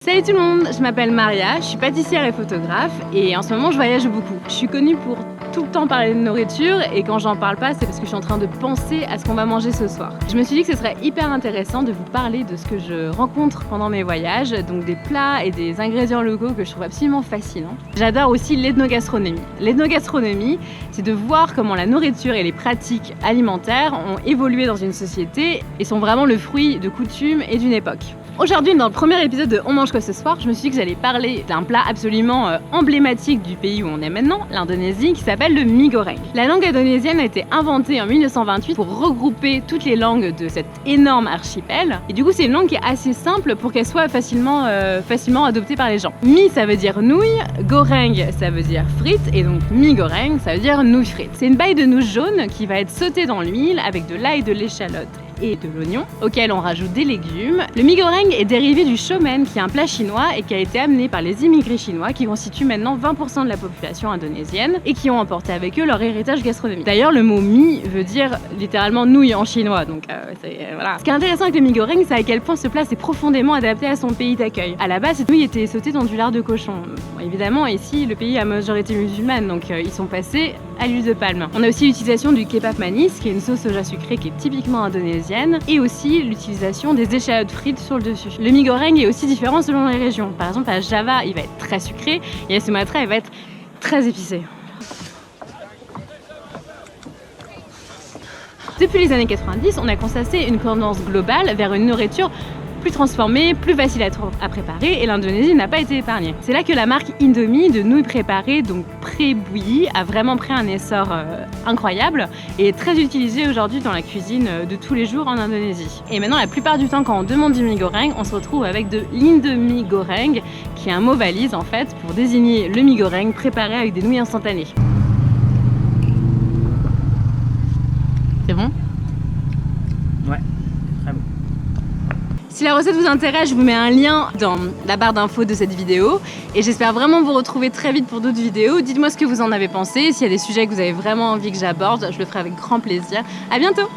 Salut tout le monde, je m'appelle Maria, je suis pâtissière et photographe et en ce moment je voyage beaucoup. Je suis connue pour tout le temps parler de nourriture et quand j'en parle pas c'est parce que je suis en train de penser à ce qu'on va manger ce soir. Je me suis dit que ce serait hyper intéressant de vous parler de ce que je rencontre pendant mes voyages, donc des plats et des ingrédients locaux que je trouve absolument fascinants. J'adore aussi l'ethnogastronomie. L'ethnogastronomie, c'est de voir comment la nourriture et les pratiques alimentaires ont évolué dans une société et sont vraiment le fruit de coutumes et d'une époque. Aujourd'hui, dans le premier épisode de On mange quoi ce soir, je me suis dit que j'allais parler d'un plat absolument emblématique du pays où on est maintenant, l'Indonésie, qui s'appelle le mie goreng. La langue indonésienne a été inventée en 1928 pour regrouper toutes les langues de cet énorme archipel. Et du coup, c'est une langue qui est assez simple pour qu'elle soit facilement adoptée par les gens. Mie, ça veut dire nouille, goreng, ça veut dire frites, et donc mie goreng, ça veut dire nouilles frites. C'est une baille de nouilles jaunes qui va être sautée dans l'huile avec de l'ail, de l'échalote et de l'oignon, auquel on rajoute des légumes. Le mie goreng est dérivé du show mein, qui est un plat chinois et qui a été amené par les immigrés chinois qui constituent maintenant 20% de la population indonésienne et qui ont emporté avec eux leur héritage gastronomique. D'ailleurs, le mot mie veut dire littéralement nouille en chinois, donc voilà. Ce qui est intéressant avec le mie goreng, c'est à quel point ce plat s'est profondément adapté à son pays d'accueil. À la base, cette nouille était sautée dans du lard de cochon. Bon, évidemment, ici, le pays a majorité musulmane, donc ils sont passés à l'huile de palme. On a aussi l'utilisation du kebab manis, qui est une sauce soja sucrée qui est typiquement indonésienne, et aussi l'utilisation des échalotes frites sur le dessus. Le mie goreng est aussi différent selon les régions. Par exemple, à Java, il va être très sucré, et à Sumatra, il va être très épicé. Depuis les années 90, on a constaté une tendance globale vers une nourriture plus transformée, plus facile à préparer, et l'Indonésie n'a pas été épargnée. C'est là que la marque Indomie de nouilles préparées, donc pré-bouillies, a vraiment pris un essor incroyable et est très utilisée aujourd'hui dans la cuisine de tous les jours en Indonésie. Et maintenant, la plupart du temps, quand on demande du mie goreng, on se retrouve avec de l'Indomie goreng, qui est un mot valise en fait pour désigner le mie goreng préparé avec des nouilles instantanées. C'est bon ? Ouais, très bon. Si la recette vous intéresse, je vous mets un lien dans la barre d'infos de cette vidéo et j'espère vraiment vous retrouver très vite pour d'autres vidéos. Dites-moi ce que vous en avez pensé, s'il y a des sujets que vous avez vraiment envie que j'aborde, je le ferai avec grand plaisir. À bientôt!